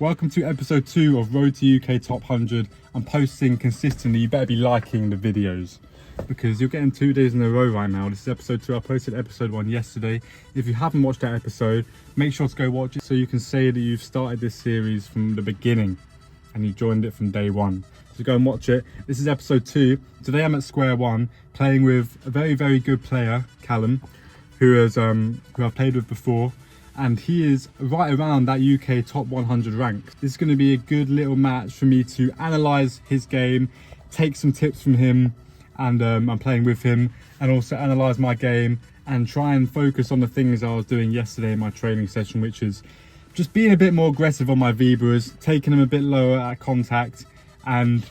Welcome to episode 2 of Road to UK Top 100. I'm posting consistently. You better be liking the videos because you're getting 2 days in a row right now. This is episode 2. I posted episode 1 yesterday. If you haven't watched that episode, make sure to go watch it so you can say that you've started this series from the beginning and you joined it from day 1. So go and watch it. This is episode 2. Today I'm at square one playing with a very, very good player, Callum, who I've played with before. And he is right around that UK top 100 rank. This is going to be a good little match for me to analyse his game, take some tips from him, and I'm playing with him, and also analyse my game and try and focus on the things I was doing yesterday in my training session, which is just being a bit more aggressive on my vibras, taking them a bit lower at contact, and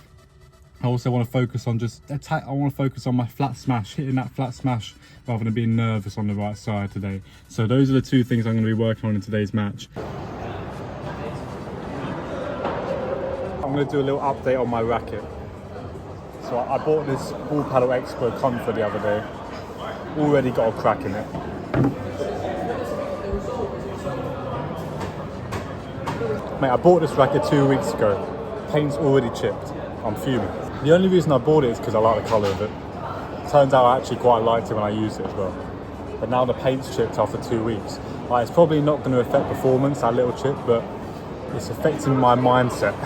I also want to focus on I want to focus on my flat smash, hitting that flat smash rather than being nervous on the right side today. So those are the 2 things I'm going to be working on in today's match. I'm going to do a little update on my racket. So I bought this Ball Padel Expo Comfort the other day. Already got a crack in it. Mate, I bought this racket 2 weeks ago. Paint's already chipped. I'm fuming. The only reason I bought it is because I like the colour of it. Turns out I actually quite liked it when I used it as well. But now the paint's chipped after 2 weeks. Like, it's probably not going to affect performance, that little chip, but it's affecting my mindset.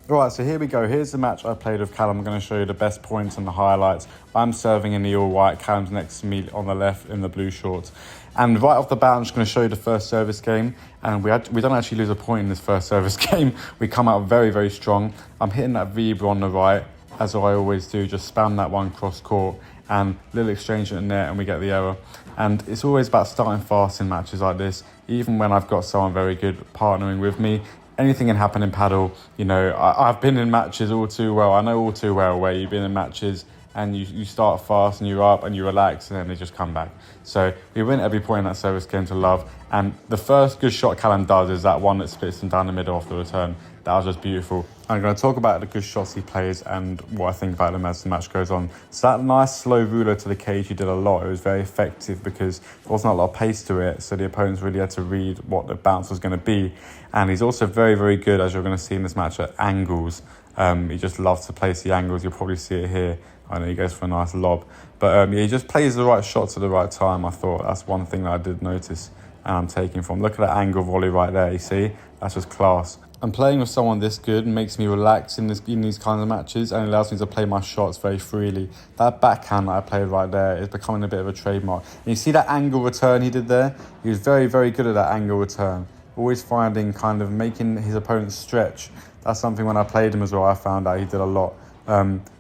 Right, so here we go. Here's the match I played with Callum. I'm going to show you the best points and the highlights. I'm serving in the all white. Callum's next to me on the left in the blue shorts. And right off the bat, I'm just going to show you the first service game. And we don't actually lose a point in this first service game. We come out very, very strong. I'm hitting that vibra on the right, as I always do. Just spam that one cross court and little exchange in the net and we get the error. And it's always about starting fast in matches like this. Even when I've got someone very good partnering with me, anything can happen in paddle. You know, I've been in matches all too well. I know all too well where you've been in matches and you start fast and you're up and you relax and then they just come back. So we win every point in that service game to love. And the first good shot Callum does is that one that splits him down the middle off the return. That was just beautiful. I'm going to talk about the good shots he plays and what I think about them as the match goes on. So that nice slow ruler to the cage, he did a lot. It was very effective because there wasn't a lot of pace to it. So the opponents really had to read what the bounce was going to be. And he's also very, very good, as you're going to see in this match, at angles. He just loves to place the angles. You'll probably see it here. I know he goes for a nice lob. But yeah, he just plays the right shots at the right time, I thought. That's one thing that I did notice and I'm taking from. Look at that angle volley right there, you see? That's just class. And playing with someone this good makes me relax in these kinds of matches and allows me to play my shots very freely. That backhand that I played right there is becoming a bit of a trademark. And you see that angle return he did there? He was very, very good at that angle return. Always finding kind of making his opponents stretch. That's something when I played him as well, I found out he did a lot.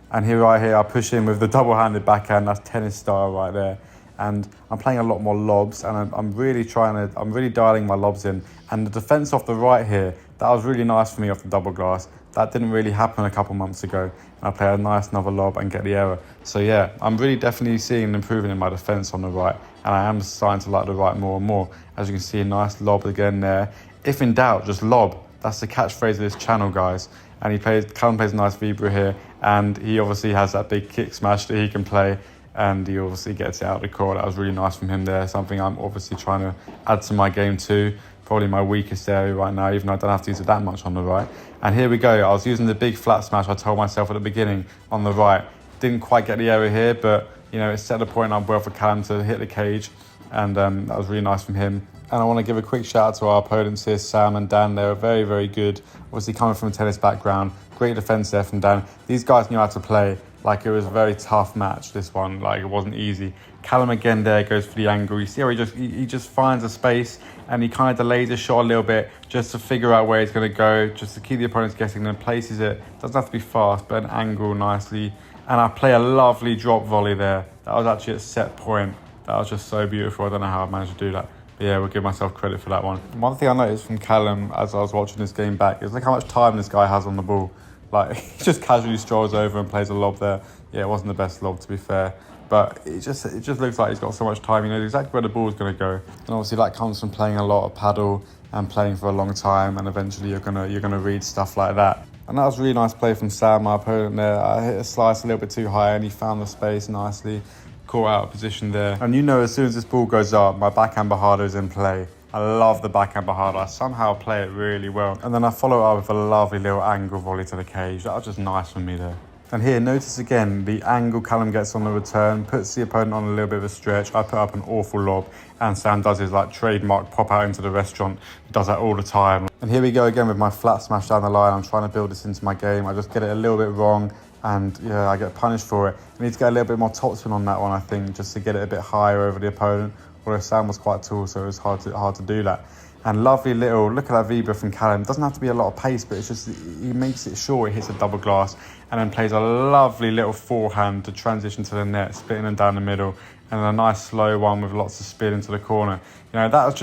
And here I push in with the double-handed backhand. That's tennis style right there. And I'm playing a lot more lobs, and I'm really dialing my lobs in. And the defense off the right here, that was really nice for me off the double glass. That didn't really happen a couple months ago. And I play a nice another lob and get the error. So yeah, I'm really definitely seeing an improvement in my defense on the right, and I am starting to like the right more and more. As you can see, a nice lob again there. If in doubt, just lob. That's the catchphrase of this channel, guys. And Callum plays a nice vibra here, and he obviously has that big kick smash that he can play, and he obviously gets it out of the court. That was really nice from him there, something I'm obviously trying to add to my game too. Probably my weakest area right now, even though I don't have to use it that much on the right. And here we go. I was using the big flat smash I told myself at the beginning on the right. Didn't quite get the error here, but you know, it set the point up well for Callum to hit the cage, and that was really nice from him. And I want to give a quick shout out to our opponents here, Sam and Dan. They were very, very good. Obviously coming from a tennis background, great defense there from Dan. These guys knew how to play. Like, it was a very tough match, this one. Like, it wasn't easy. Callum again there goes for the angle. You see how he just finds a space and he kind of delays his shot a little bit just to figure out where he's going to go, just to keep the opponents guessing, and then places it. Doesn't have to be fast, but an angle nicely. And I play a lovely drop volley there. That was actually a set point. That was just so beautiful. I don't know how I managed to do that. But yeah, we'll give myself credit for that one. One thing I noticed from Callum as I was watching this game back is look how much time this guy has on the ball. Like, he just casually strolls over and plays a lob there. Yeah, it wasn't the best lob, to be fair. But it just looks like he's got so much time. He knows exactly where the ball's going to go. And obviously that comes from playing a lot of paddle and playing for a long time. And eventually you're gonna read stuff like that. And that was a really nice play from Sam, my opponent there. I hit a slice a little bit too high and he found the space nicely. Caught out of position there. And you know, as soon as this ball goes up, my backhand Bajado is in play. I love the backhand behind. I somehow play it really well. And then I follow it up with a lovely little angle volley to the cage. That was just nice for me there. And here, notice again, the angle Callum gets on the return, puts the opponent on a little bit of a stretch. I put up an awful lob, and Sam does his like trademark pop out into the restaurant. He does that all the time. And here we go again with my flat smash down the line. I'm trying to build this into my game. I just get it a little bit wrong, and yeah, I get punished for it. I need to get a little bit more topspin on that one, I think, just to get it a bit higher over the opponent. Although Sam was quite tall, so it was hard to do that. And lovely little, look at that V-bra from Callum. It doesn't have to be a lot of pace, but it's just, he makes it sure it hits a double glass, and then plays a lovely little forehand to transition to the net, splitting them down the middle, and a nice slow one with lots of spin into the corner. You know, that's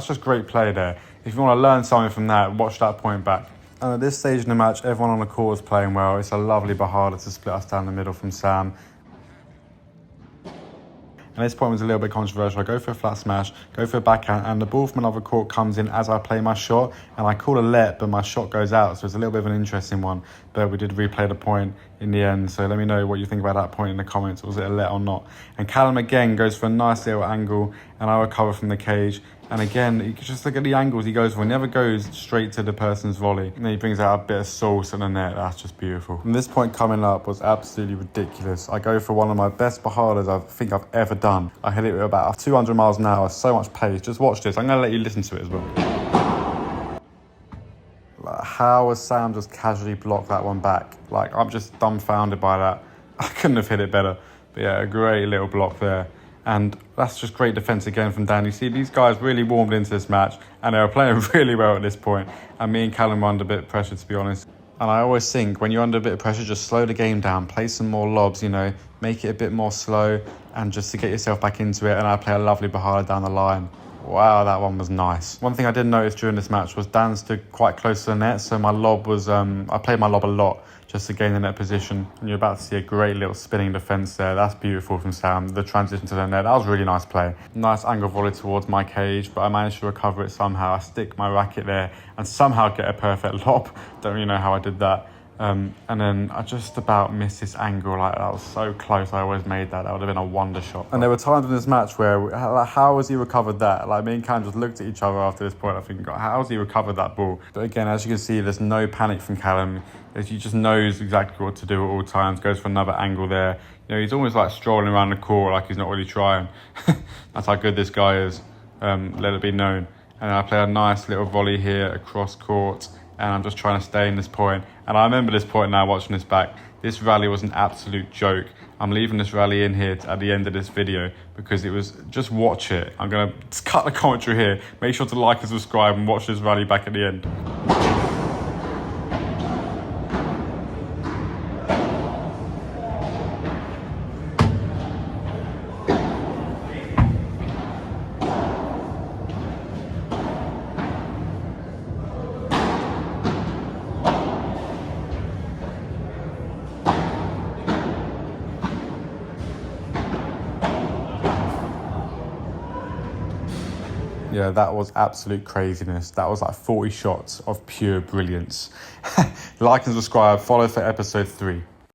just great play there. If you want to learn something from that, watch that point back. And at this stage in the match, everyone on the court is playing well. It's a lovely bahada to split us down the middle from Sam. And this point was a little bit controversial. I go for a flat smash, go for a backhand, and the ball from another court comes in as I play my shot, and I call a let, but my shot goes out, so it's a little bit of an interesting one. But we did replay the point in the end, so let me know what you think about that point in the comments. Was it a let or not? And Callum again goes for a nice little angle, and I recover from the cage. And again, you can just look at the angles he goes for. He never goes straight to the person's volley. And then he brings out a bit of sauce in the net. That's just beautiful. And this point coming up was absolutely ridiculous. I go for one of my best bahadas I think I've ever done. I hit it with about 200 miles an hour, so much pace. Just watch this. I'm going to let you listen to it as well. Like, how has Sam just casually blocked that one back? Like, I'm just dumbfounded by that. I couldn't have hit it better. But yeah, a great little block there. And that's just great defence again from Dan. You see, these guys really warmed into this match, and they were playing really well at this point. And me and Callum were under a bit of pressure, to be honest. And I always think, when you're under a bit of pressure, just slow the game down, play some more lobs, you know, make it a bit more slow, and just to get yourself back into it. And I play a lovely bahada down the line. Wow, that one was nice. One thing I did notice during this match was Dan stood quite close to the net, so my lob was, I played my lob a lot just to gain the net position. And you're about to see a great little spinning defence there. That's beautiful from Sam. The transition to the net, that was a really nice play. Nice angle volley towards my cage, but I managed to recover it somehow. I stick my racket there and somehow get a perfect lob. Don't really know how I did that. And then I just about missed this angle. Like, that was so close. I always made that. That would have been a wonder shot. And there were times in this match where, like, how has he recovered that? Like, me and Cam just looked at each other after this point. I think, how has he recovered that ball? But again, as you can see, there's no panic from Callum. He just knows exactly what to do at all times. Goes for another angle there. You know, he's almost like strolling around the court like he's not really trying. That's how good this guy is. Let it be known. And I play a nice little volley here across court. And I'm just trying to stay in this point. And I remember this point now, watching this back. This rally was an absolute joke. I'm leaving this rally in here at the end of this video because it was, just watch it. I'm going to cut the commentary here. Make sure to like and subscribe and watch this rally back at the end. Yeah, that was absolute craziness. That was like 40 shots of pure brilliance. Like and subscribe, follow for episode 3.